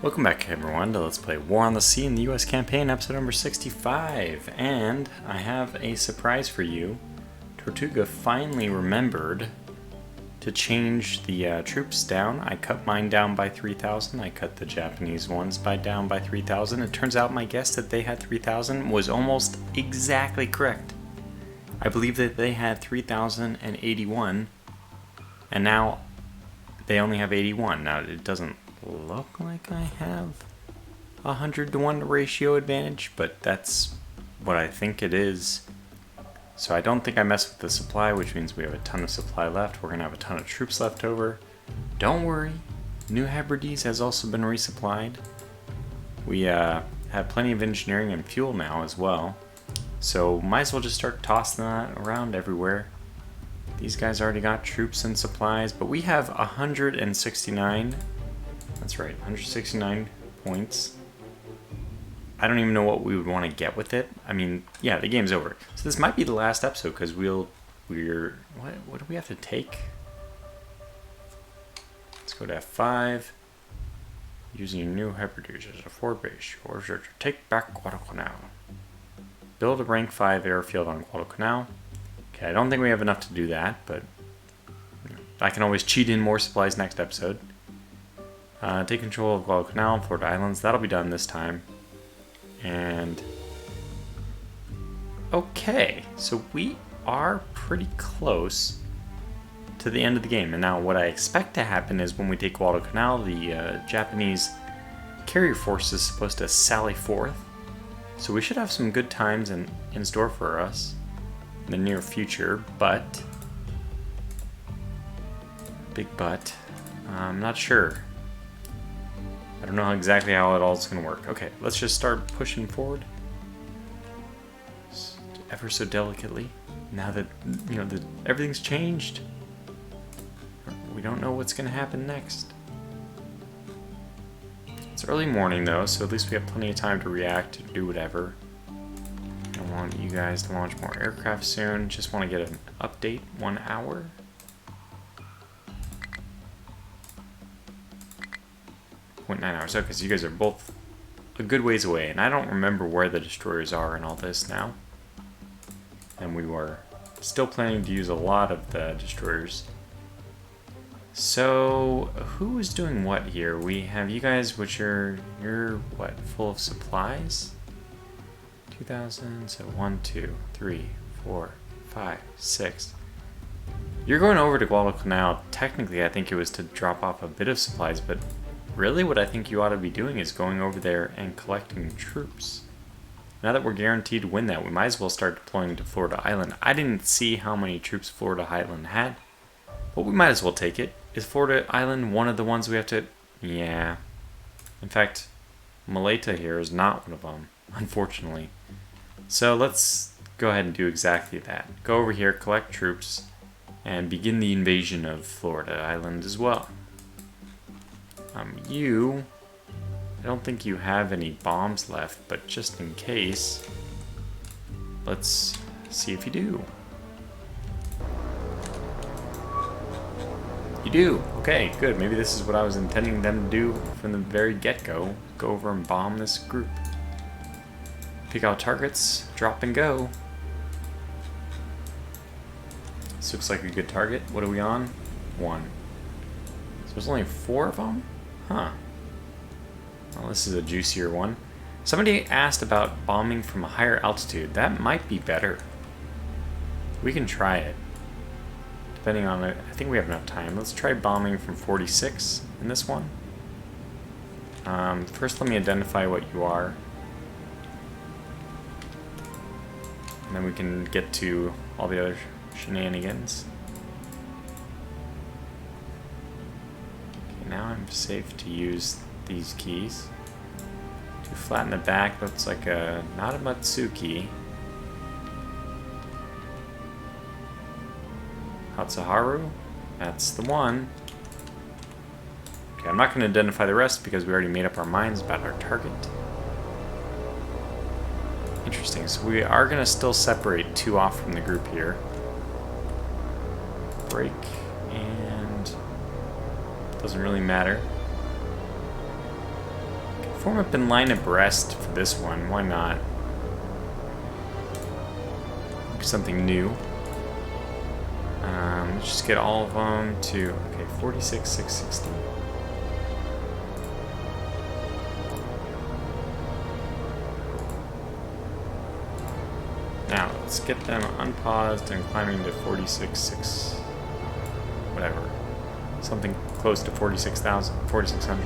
Welcome back everyone to Let's Play War on the Sea in the US Campaign, episode number 65, and I have a surprise for you. Tortuga finally remembered to change the troops down. I cut mine down by 3,000, I cut the Japanese ones down by 3,000. It turns out my guess that they had 3,000 was almost exactly correct. I believe that they had 3,081, and now they only have 81. Now it doesn't look like I have a 100-to-1 ratio advantage, but that's what I think it is. So I don't think I mess with the supply, which means we have a ton of supply left. We're gonna have a ton of troops left over. Don't worry, New Hebrides has also been resupplied. We have plenty of engineering and fuel now as well, so might as well just start tossing that around everywhere. These guys already got troops and supplies, but we have 169. That's right, 169 points. I don't even know what we would want to get with it. I mean, yeah, the game's over. So this might be the last episode because what do we have to take? Let's go to F5. Using New Hebrides as a forward base, or to take back Guadalcanal. Build a rank 5 airfield on Guadalcanal. Okay, I don't think we have enough to do that, but I can always cheat in more supplies next episode. Take control of Guadalcanal and Florida Islands. That'll be done this time. And okay, so we are pretty close to the end of the game. And now what I expect to happen is when we take Guadalcanal, the Japanese carrier force is supposed to sally forth. So we should have some good times in store for us in the near future, but big but, I'm not sure. I don't know exactly how it all is going to work. Okay, let's just start pushing forward. Just ever so delicately. Now that, everything's changed. We don't know what's going to happen next. It's early morning though, so at least we have plenty of time to react, to do whatever. I want you guys to launch more aircraft soon. Just want to get an update, 1 hour. 0.9 hours. Okay, so you guys are both a good ways away, and I don't remember where the destroyers are in all this now. And we were still planning to use a lot of the destroyers. So who is doing what here? We have you guys, which you're what, full of supplies? 2,000. So 1, 2, 3, 4, 5, 6. You're going over to Guadalcanal. Technically, I think it was to drop off a bit of supplies, but really, what I think you ought to be doing is going over there and collecting troops. Now that we're guaranteed to win that, we might as well start deploying to Florida Island. I didn't see how many troops Florida Island had, but we might as well take it. Is Florida Island one of the ones we have to... Yeah. In fact, Maleta here is not one of them, unfortunately. So let's go ahead and do exactly that. Go over here, collect troops, and begin the invasion of Florida Island as well. I don't think you have any bombs left, but just in case, let's see if you do. You do. Okay, good. Maybe this is what I was intending them to do from the very get-go. Go over and bomb this group. Pick out targets, drop and go. This looks like a good target. What are we on? 1. So there's only 4 of them? Huh. Well, this is a juicier one. Somebody asked about bombing from a higher altitude. That might be better. We can try it. Depending on it. I think we have enough time. Let's try bombing from 46 in this one. First, let me identify what you are. And then we can get to all the other shenanigans. Now I'm safe to use these keys. Too flat in the back, looks like a not a Matsuki. Hatsuharu, that's the one. Okay, I'm not going to identify the rest because we already made up our minds about our target. Interesting, so we are going to still separate 2 off from the group here. Break and... doesn't really matter. Form up in line abreast for this one. Why not? Something new. Let's just get all of them to, okay, 46,660. Now, let's get them unpaused and climbing to 46,600. Whatever. Something close to 46,000, 4,600.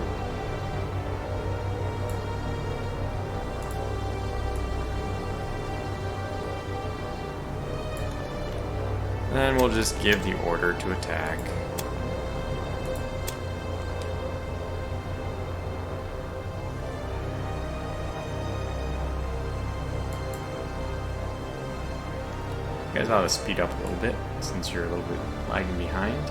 Then we'll just give the order to attack. You guys ought to speed up a little bit since you're a little bit lagging behind.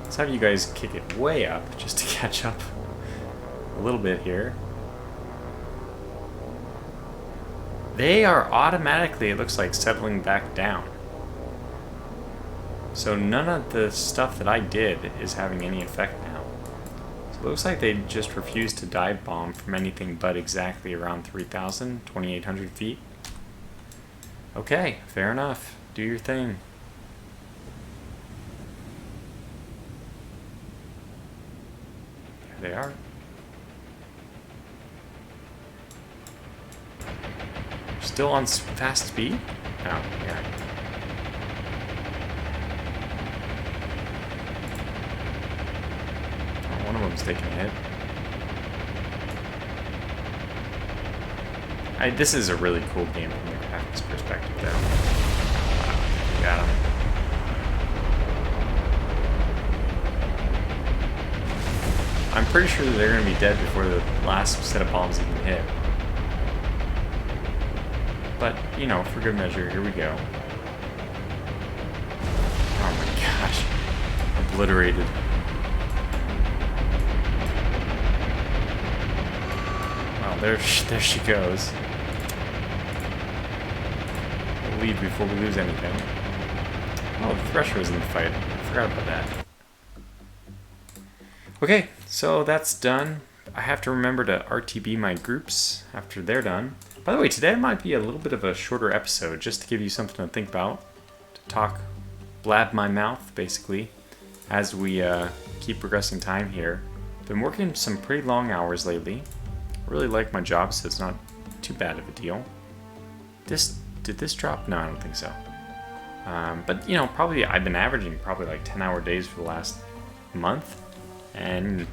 Let's have you guys kick it way up just to catch up a little bit here. They are automatically, it looks like, settling back down. So none of the stuff that I did is having any effect now. So it looks like they just refused to dive bomb from anything but exactly around 3,000, 2,800 feet. Okay, fair enough. Do your thing. There they are. Still on fast speed? Oh, yeah. Oh, one of them's taking a hit. This is a really cool game from the graphics perspective, though. Wow, got him. I'm pretty sure that they're going to be dead before the last set of bombs even hit. But, you know, for good measure, here we go. Oh my gosh. Obliterated. Well, there she goes. We'll leave before we lose anything. Oh, the Thresher was in the fight. I forgot about that. Okay, so that's done. I have to remember to RTB my groups after they're done. By the way, today might be a little bit of a shorter episode, just to give you something to think about, to talk, blab my mouth, basically, as we keep progressing time here. Been working some pretty long hours lately. I really like my job, so it's not too bad of a deal. Did this drop? No, I don't think so. But, you know, probably I've been averaging probably like 10-hour days for the last month, and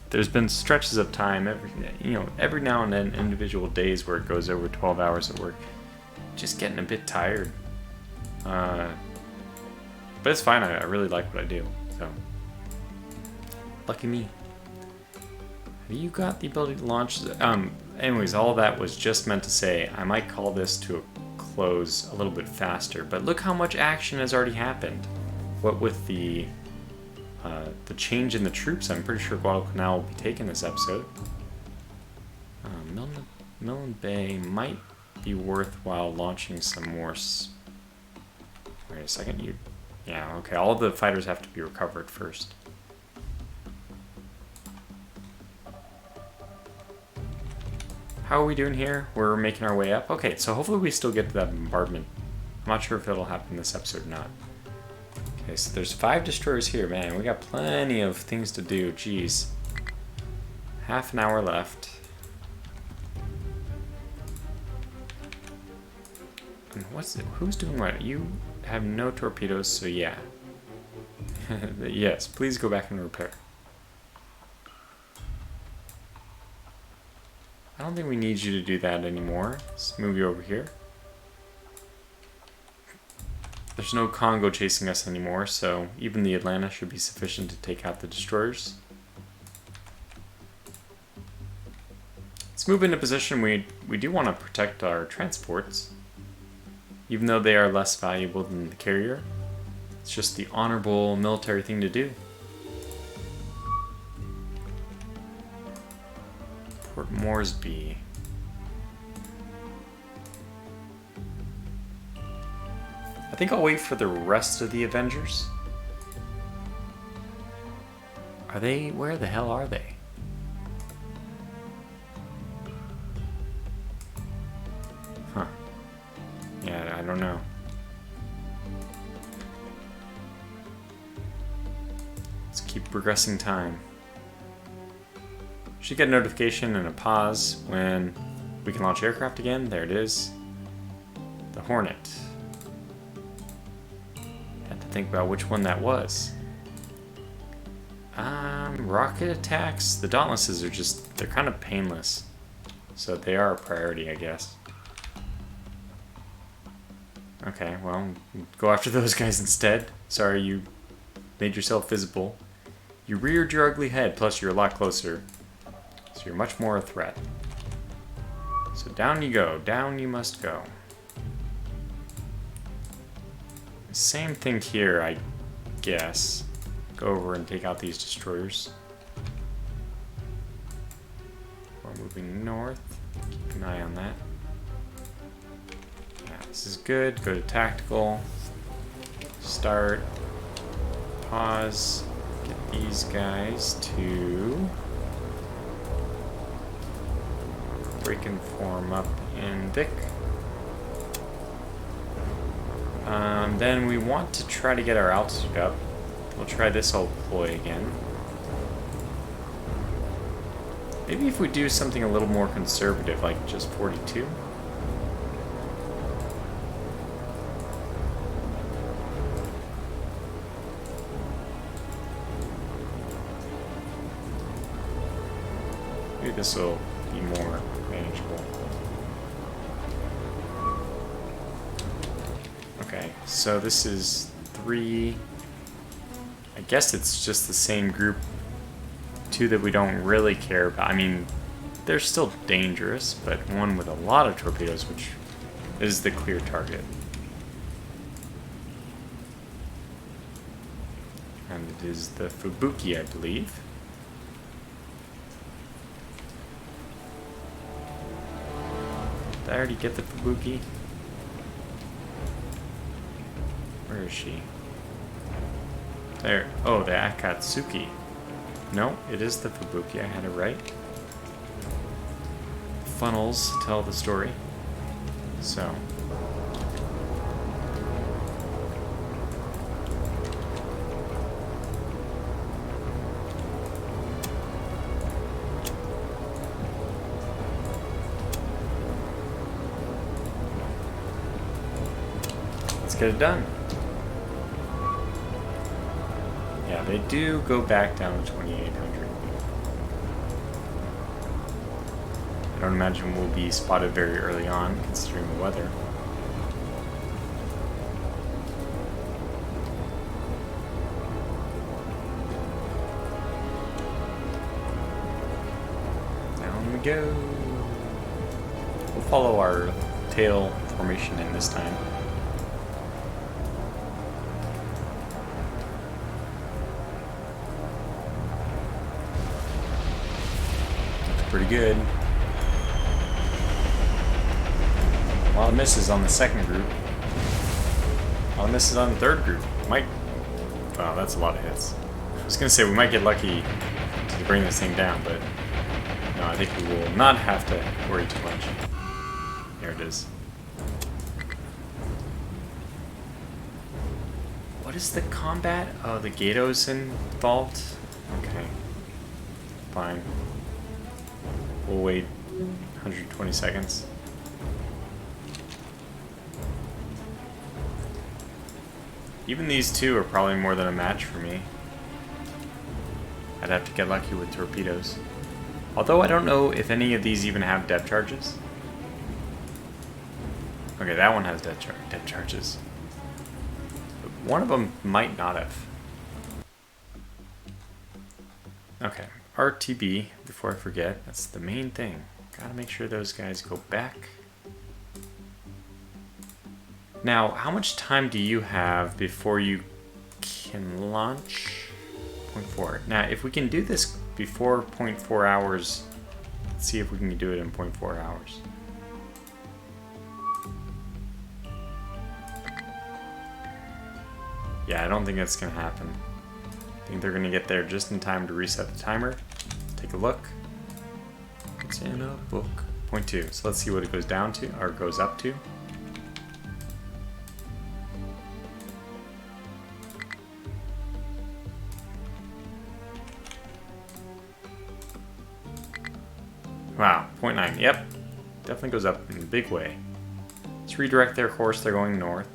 there's been stretches of time, every now and then, individual days where it goes over 12 hours at work. Just getting a bit tired. But it's fine. I really like what I do. So, lucky me. Have you got the ability to launch? Anyways, all that was just meant to say I might call this to a close a little bit faster. But look how much action has already happened. What with the change in the troops, I'm pretty sure Guadalcanal will be taking this episode. Milne Bay might be worthwhile launching some more. Wait a second, yeah, okay, all the fighters have to be recovered first. How are we doing here? We're making our way up. Okay, so hopefully we still get to that bombardment. I'm not sure if it'll happen this episode or not. Okay, so there's 5 destroyers here, man. We got plenty of things to do. Jeez. Half an hour left. And who's doing what? You have no torpedoes, so yeah. Yes, please go back and repair. I don't think we need you to do that anymore. Let's move you over here. There's no Congo chasing us anymore, so even the Atlanta should be sufficient to take out the destroyers. Let's move into position. We do want to protect our transports, even though they are less valuable than the carrier. It's just the honorable military thing to do. Port Moresby. I think I'll wait for the rest of the Avengers. Are they? Where the hell are they? progressing time. Should get a notification and a pause when we can launch aircraft again. There it is. The Hornet. Had to think about which one that was. Rocket attacks. The Dauntlesses are just, they're kind of painless. So they are a priority, I guess. Okay, well, go after those guys instead. Sorry you made yourself visible. You reared your ugly head, plus you're a lot closer. So you're much more a threat. So down you go. Down you must go. Same thing here, I guess. Go over and take out these destroyers. We're moving north. Keep an eye on that. Yeah, this is good. Go to tactical. Start. Pause. Get these guys to break and form up in Vic. Then we want to try to get our altitude up. We'll try this whole ploy again. Maybe if we do something a little more conservative, like just 42. Maybe this will be more manageable. Okay, so this is 3. I guess it's just the same group. 2 that we don't really care about. I mean, they're still dangerous, but one with a lot of torpedoes, which is the clear target. And it is the Fubuki, I believe. Did I already get the Fubuki? Where is she? There. Oh, the Akatsuki. No, it is the Fubuki. I had it right. Funnels tell the story. So. Let's get it done. Yeah, they do go back down to 2,800. I don't imagine we'll be spotted very early on, considering the weather. Down we go. We'll follow our tail formation in this time. Pretty good. A lot of misses on the second group. A lot of misses on the third group. Might. Wow, that's a lot of hits. I was gonna say we might get lucky to bring this thing down, but no, I think we will not have to worry too much. There it is. What is the combat? Oh, the Gato's involved? Okay. Fine. We'll wait 120 seconds. Even these two are probably more than a match for me. I'd have to get lucky with torpedoes. Although I don't know if any of these even have depth charges. Okay, that one has depth charges. But one of them might not have. Okay. RTB, before I forget, that's the main thing. Gotta make sure those guys go back. Now, how much time do you have before you can launch? 0.4. Now, if we can do this before 0.4 hours, let's see if we can do it in 0.4 hours. Yeah, I don't think that's gonna happen. I think they're gonna get there just in time to reset the timer. Take a look. It's in a book. 0.2. So let's see what it goes down to, or goes up to. Wow, 0.9. Yep. Definitely goes up in a big way. Let's redirect their course. They're going north.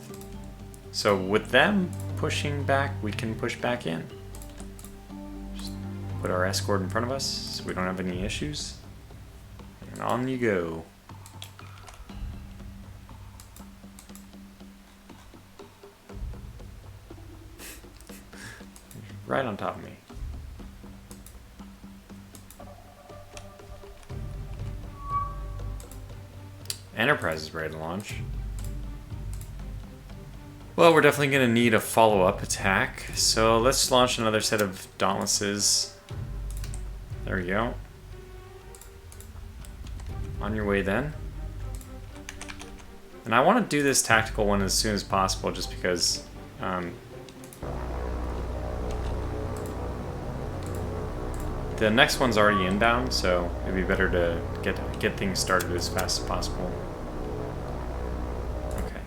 So with them pushing back, we can push back in. Just put our escort in front of us so we don't have any issues. And on you go. Right on top of me. Enterprise is ready to launch. Well, we're definitely going to need a follow-up attack. So let's launch another set of Dauntlesses. There we go. On your way then. And I want to do this tactical one as soon as possible just because the next one's already inbound, so it'd be better to get things started as fast as possible. Okay.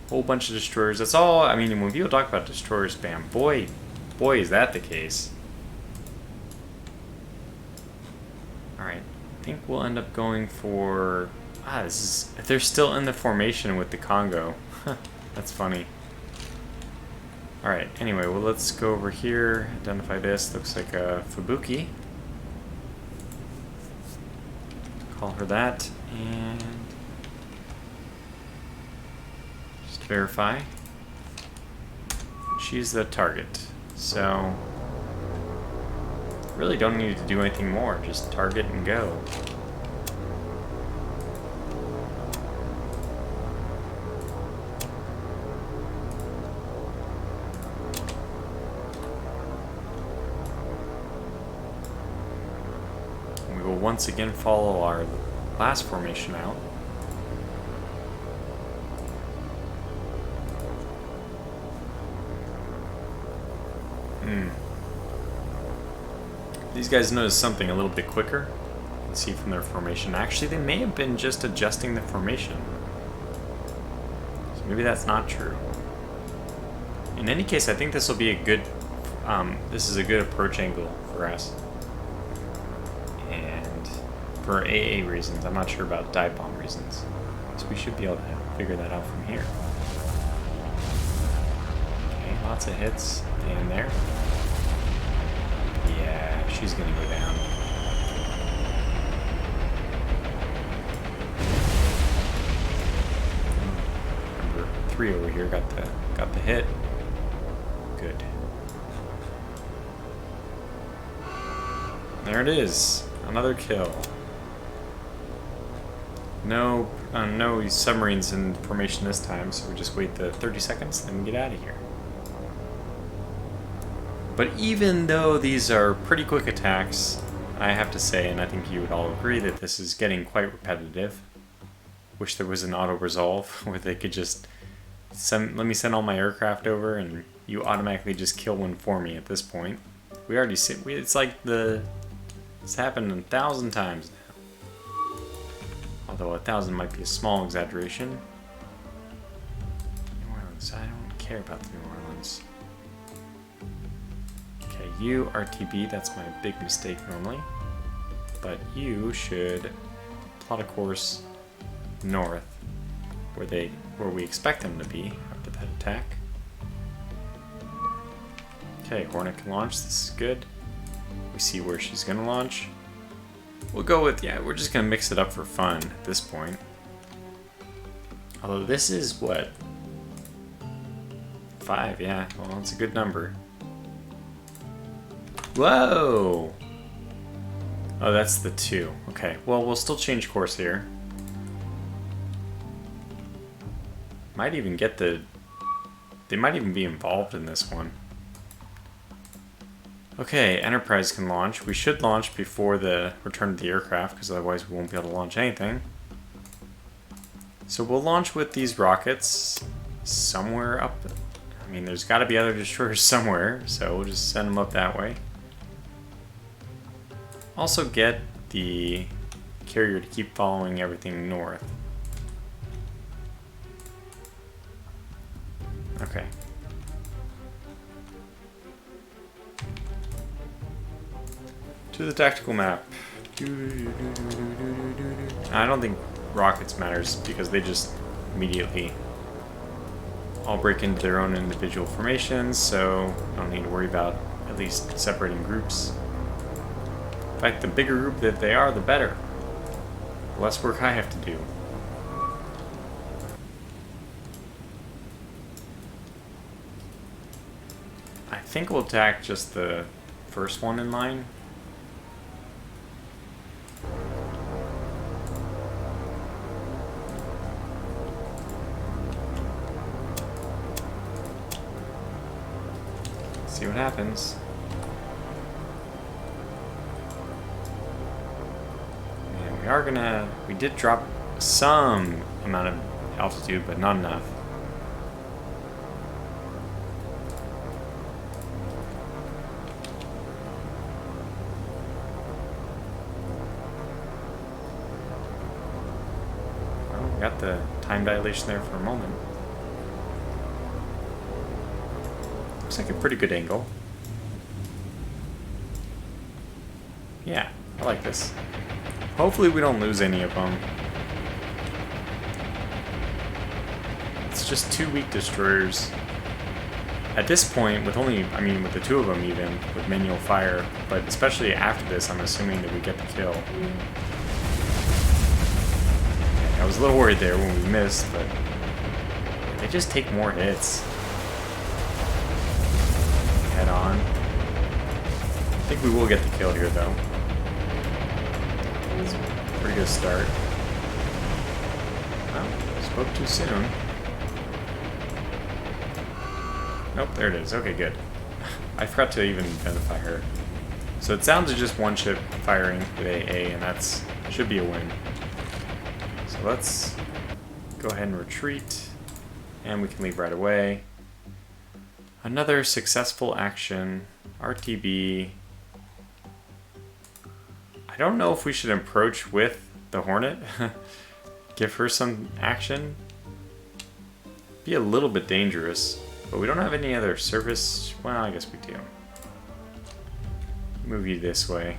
Whole bunch of destroyers. That's all. I mean, when people talk about destroyer spam, boy, is that the case. All right. I think we'll end up going for. This is. They're still in the formation with the Congo. That's funny. Alright, anyway, well, let's go over here, identify this. Looks like a Fubuki. Call her that, and just verify. She's the target, so really don't need to do anything more, just target and go. Once again follow our last formation out. These guys notice something a little bit quicker. You can see from their formation. Actually, they may have been just adjusting the formation. So maybe that's not true. In any case, I think this will be a good this is a good approach angle for us. For AA reasons. I'm not sure about dive bomb reasons. So we should be able to figure that out from here. Okay, lots of hits in there. Yeah, she's gonna go down. Number 3 over here got the hit. Good. There it is. Another kill. No submarines in formation this time, so we just wait the 30 seconds, then we get out of here. But even though these are pretty quick attacks, I have to say, and I think you would all agree, that this is getting quite repetitive. Wish there was an auto-resolve where they could just let me send all my aircraft over and you automatically just kill one for me at this point. We already see, it's like it's happened 1,000 times now. Although 1,000 might be a small exaggeration. New Orleans, I don't care about the New Orleans. Okay, you RTB, that's my big mistake normally. But you should plot a course north, where we expect them to be after that attack. Okay, Hornet can launch, this is good. We see where she's gonna launch. We'll go with, yeah, we're just gonna mix it up for fun at this point. Although this is what? 5, yeah, well, it's a good number. Whoa! Oh, that's the 2. Okay, well, we'll still change course here. Might even get they might even be involved in this one. Okay, Enterprise can launch. We should launch before the return of the aircraft, because otherwise we won't be able to launch anything. So we'll launch with these rockets somewhere up. I mean, there's got to be other destroyers somewhere, so we'll just send them up that way. Also get the carrier to keep following everything north. Okay. To the tactical map. I don't think rockets matters because they just immediately all break into their own individual formations, so I don't need to worry about at least separating groups. In fact, the bigger group that they are, the better. The less work I have to do. I think we'll attack just the first one in line. See what happens. And we did drop some amount of altitude, but not enough. Well, we got the time dilation there for a moment. Looks like a pretty good angle. Yeah, I like this. Hopefully we don't lose any of them. It's just 2 weak destroyers. At this point, with only, I mean, with the 2 of them even, with manual fire, but especially after this, I'm assuming that we get the kill. I was a little worried there when we missed, but they just take more hits. Head on. I think we will get the kill here, though. It's a pretty good start. Well, spoke too soon. Nope, there it is. Okay, good. I forgot to even identify her. So it sounds like just one ship firing with AA, and that's should be a win. So let's go ahead and retreat, and we can leave right away. Another successful action. RTB. I don't know if we should approach with the Hornet. Give her some action. Be a little bit dangerous. But we don't have any other surface. Well, I guess we do. Move you this way.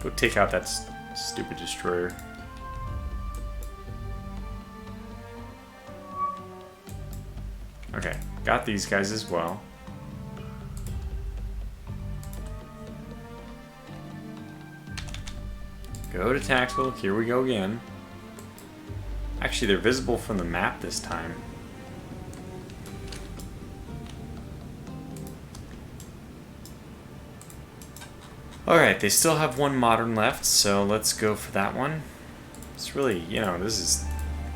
Go take out that stupid destroyer. Okay, got these guys as well. Go to Taxville. Here we go again. Actually, they're visible from the map this time. Alright, they still have one modern left, so let's go for that one. It's really, you know, this is...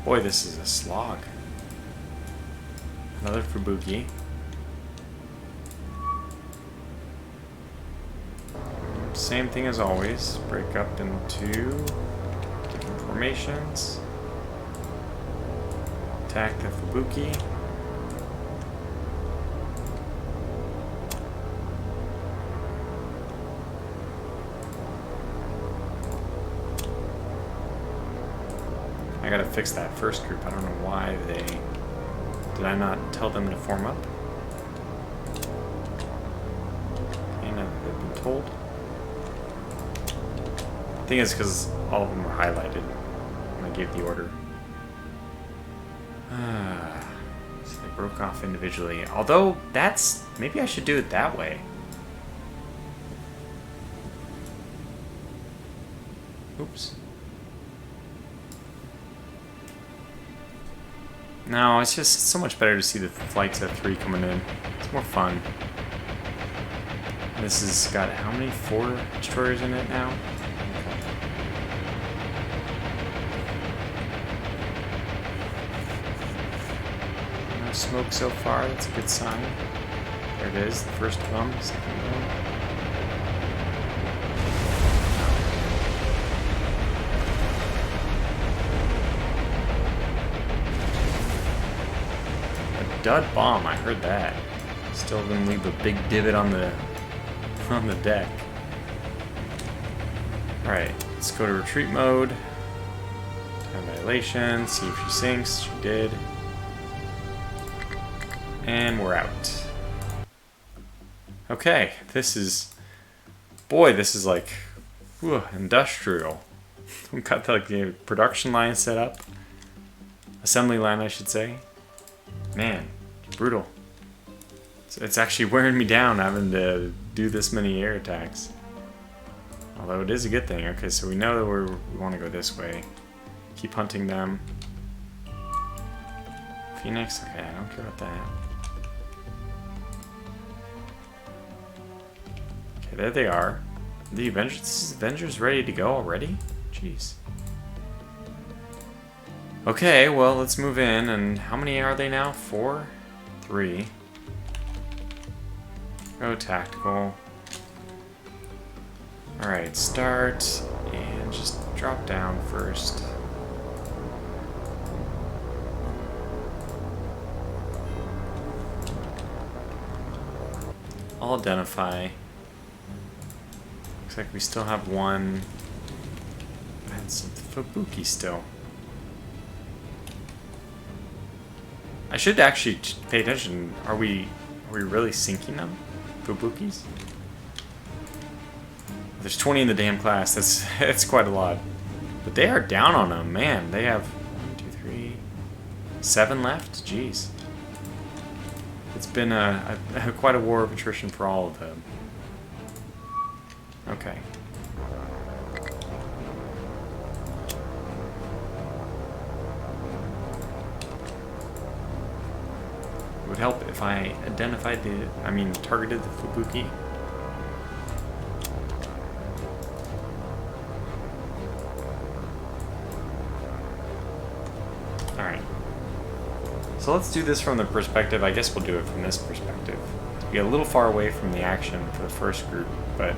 Boy, this is a slog. Another Fubuki. Same thing as always. Break up into different formations. Attack the Fubuki. I gotta fix that first group. I don't know why they... Did I not tell them to form up? And they've been told. I think it's because all of them were highlighted when I gave the order. So they broke off individually. Although, that's... Maybe I should do it that way. Oops. No, it's just so much better to see the flights at 3 coming in. It's more fun. This has got how many? 4 destroyers in it now? No smoke so far, that's a good sign. There it is, the first one, second one. Dud bomb, I heard that. Still gonna leave a big divot on the deck. Alright, let's go to retreat mode. Time dilation, see if she sinks. She did. And we're out. Okay, this is Boy, this is like industrial. We've got the, like, the production line set up. Assembly line, I should say. Man, brutal. It's actually wearing me down having to do this many air attacks. Although it is a good thing. Okay, so we know that we want to go this way. Keep hunting them. Phoenix? Okay, I don't care about that. Okay, there they are. The Avengers ready to go already? Jeez. Okay, well, let's move in. And how many are they now? 4? 3. Go tactical. Alright, start. And just drop down first. I'll identify. Looks like we still have one. And some Fubuki still. I should actually pay attention. Are we really sinking them? Fubukis? There's 20 in the damn class. That's quite a lot. But they are down on them, man. They have 1, 2, 3, 7 left. Jeez. It's been quite a war of attrition for all of them. Okay. It would help if I identified targeted the Fubuki. Alright. So let's do this from the perspective, I guess we'll do it from this perspective. We get a little far away from the action for the first group, but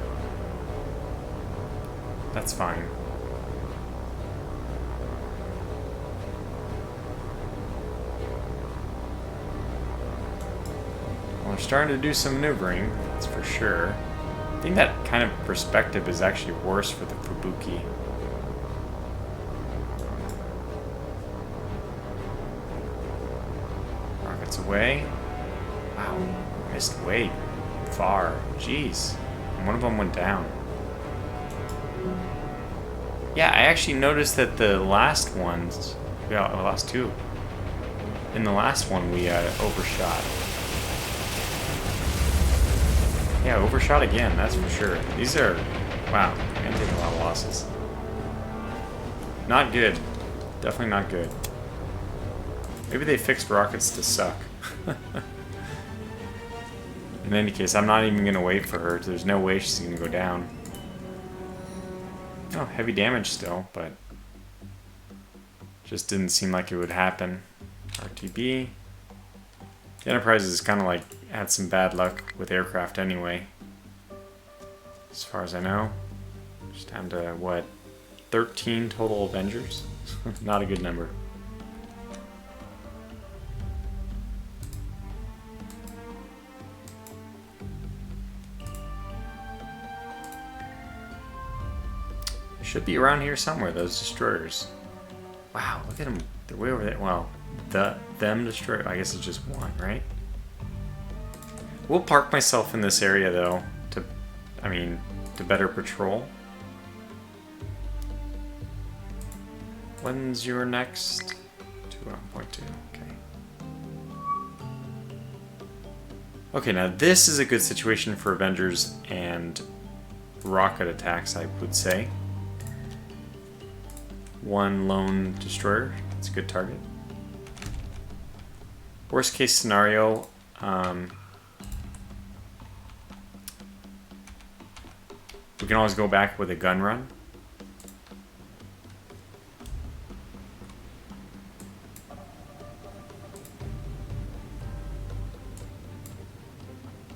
that's fine. Well, we're starting to do some maneuvering, that's for sure. I think that kind of perspective is actually worse for the Fubuki. Rockets away. Wow, missed way far. Jeez. And one of them went down. Yeah, I actually noticed that the last ones, yeah, the last two. In the last one, we overshot. Yeah, overshot again, that's for sure. These are, wow, I'm gonna take a lot of losses. Not good. Definitely not good. Maybe they fixed rockets to suck. In any case, I'm not even gonna wait for her. There's no way she's gonna go down. Oh, heavy damage still, but just didn't seem like it would happen. RTB. The Enterprise is kind of like had some bad luck with aircraft anyway. As far as I know. Just down to, what, 13 total Avengers? Not a good number. Should be around here somewhere, those destroyers. Wow, look at them. They're way over there. Well, them destroyer. I guess it's just one, right? We'll park myself in this area though, to better patrol. When's your next? 2.2. Okay. Okay, now this is a good situation for Avengers and rocket attacks, I would say. One lone destroyer, that's a good target. Worst case scenario, we can always go back with a gun run.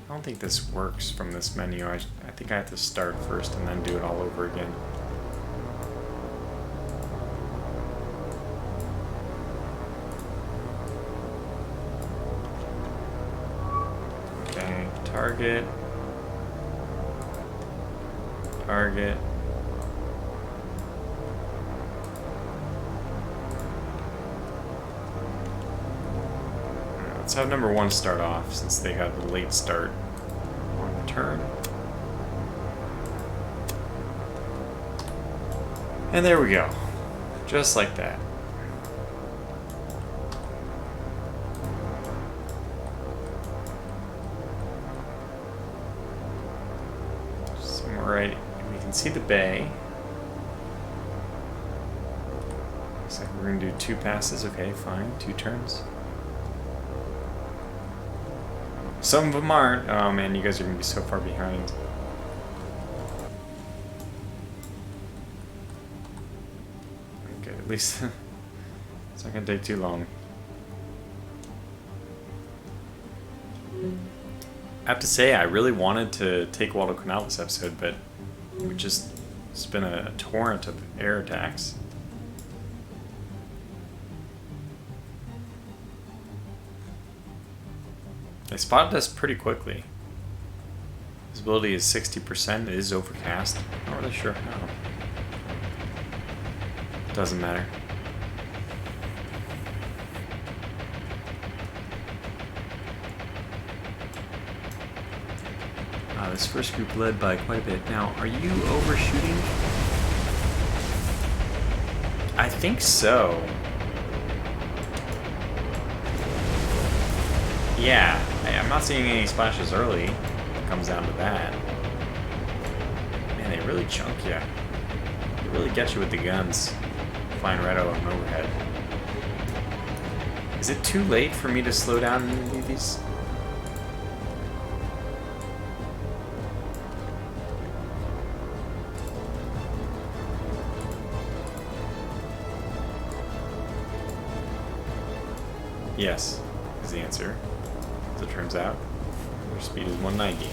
I don't think this works from this menu. I think I have to start first and then do it all over again. Okay, target. Target. Let's have number 1 start off since they got a late start on the turn. And there we go. Just like that. Somewhere right, we can see the bay. Looks like we're gonna do 2 passes. Okay, fine. 2 turns. Some of them aren't. Oh man, you guys are gonna be so far behind. Okay, at least it's not gonna take too long. I have to say, I really wanted to take Guadalcanal this episode, but it's been a torrent of air attacks. They spotted us pretty quickly. Visibility is 60%. It is overcast. Not really sure how. Doesn't matter. This first group led by quite a bit. Now, are you overshooting? I think so. Yeah, I'm not seeing any splashes early. It comes down to that. Man, they really chunk you. They really get you with the guns. Flying right over and overhead. Is it too late for me to slow down and do these? Yes, is the answer. As it turns out, their speed is 190.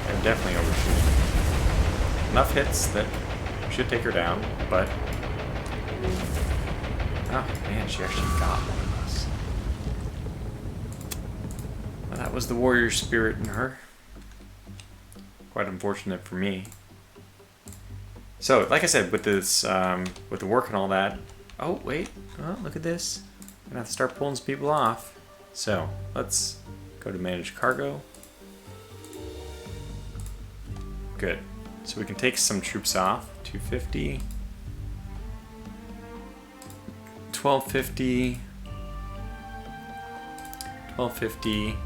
They're definitely overshooting. Enough hits that should take her down, but... Oh man, she actually got one of us. Well, that was the warrior spirit in her. Quite unfortunate for me. So, like I said, with this, with the work and all that... Oh, wait. Oh, look at this. I'm gonna have to start pulling some people off. So, let's go to manage cargo. Good. So we can take some troops off. 250. 1250. 1250.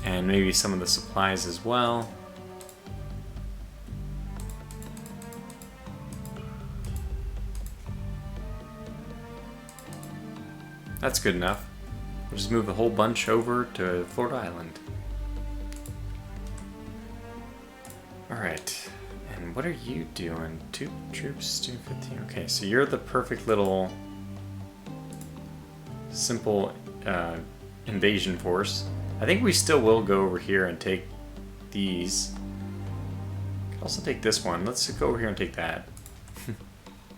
And maybe some of the supplies as well. That's good enough. We'll just move the whole bunch over to Florida Island. Alright. And what are you doing? 2 troops, 250. Okay, so you're the perfect little simple invasion force. I think we still will go over here and take these. Could also take this one. Let's go over here and take that.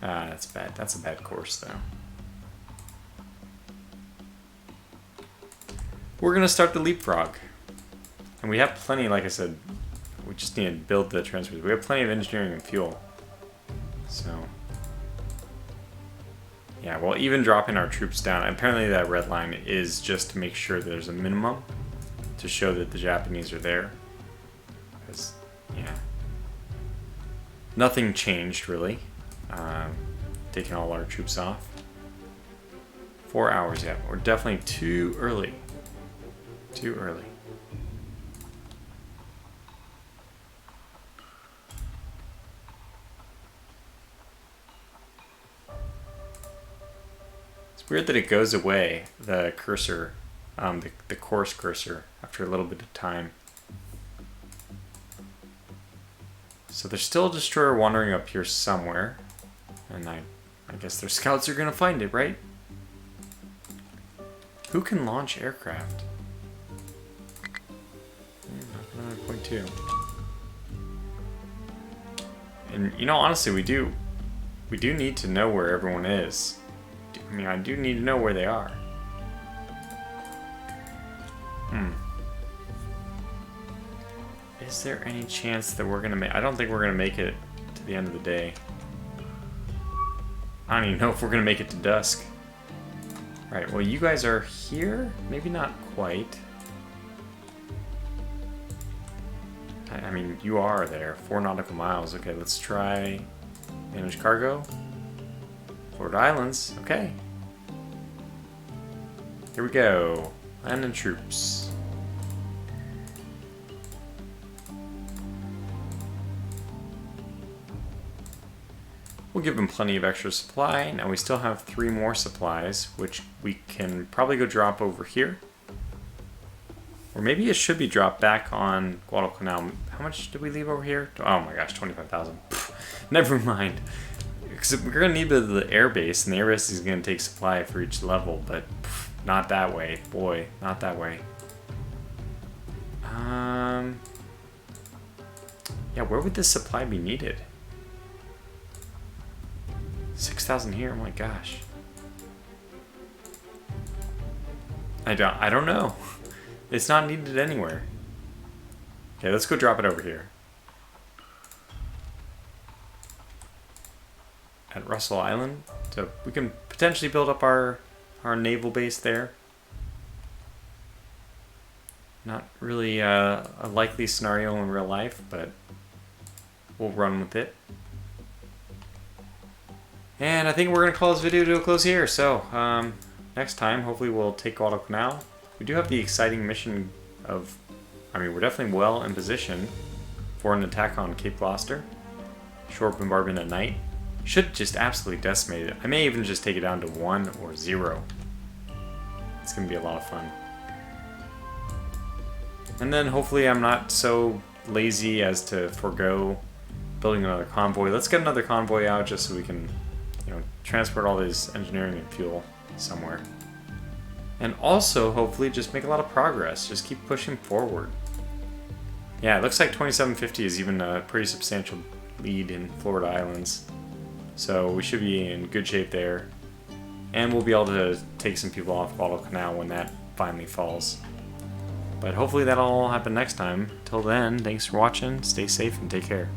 That's bad. That's a bad course, though. We're gonna start the leapfrog. And we have plenty, like I said, we just need to build the transfers. We have plenty of engineering and fuel. So, yeah, well, even dropping our troops down, apparently that red line is just to make sure that there's a minimum to show that the Japanese are there. Because, yeah. Nothing changed, really. Taking all our troops off. 4 hours, yeah. We're definitely too early. Too early. It's weird that it goes away, the cursor, the course cursor, after a little bit of time. So there's still a destroyer wandering up here somewhere. And I guess their scouts are gonna find it, right? Who can launch aircraft? 9.2. And you know, honestly, we do need to know where everyone is. I mean, I do need to know where they are. Is there any chance that we're gonna make? I don't think we're gonna make it to the end of the day. I don't even know if we're gonna make it to dusk. Right. Well, you guys are here. Maybe not quite. I mean, you are there. 4 nautical miles. Okay, let's try Manage cargo. Florida Islands. Okay. Here we go. Land and troops. We'll give them plenty of extra supply. Now we still have 3 more supplies, which we can probably go drop over here. Or maybe it should be dropped back on Guadalcanal. How much did we leave over here? Oh my gosh, 25,000. Never mind. Because we're going to need the air base, and the air base is going to take supply for each level, but not that way. Boy, not that way. Yeah, where would this supply be needed? 6,000 here, oh my gosh. I don't know. It's not needed anywhere. Okay, let's go drop it over here. At Russell Island. So we can potentially build up our naval base there. Not really a likely scenario in real life, but we'll run with it. And I think we're going to call this video to a close here. So, next time, hopefully we'll take Guadalcanal. We do have the exciting mission of, we're definitely well in position for an attack on Cape Gloucester. Short bombardment at night. Should just absolutely decimate it. I may even just take it down to 1 or 0. It's going to be a lot of fun. And then hopefully I'm not so lazy as to forego building another convoy. Let's get another convoy out just so we can, transport all this engineering and fuel somewhere. And also, hopefully, just make a lot of progress. Just keep pushing forward. Yeah, it looks like 2750 is even a pretty substantial lead in Florida Islands. So we should be in good shape there. And we'll be able to take some people off Guadalcanal when that finally falls. But hopefully that'll all happen next time. Till then, thanks for watching, stay safe, and take care.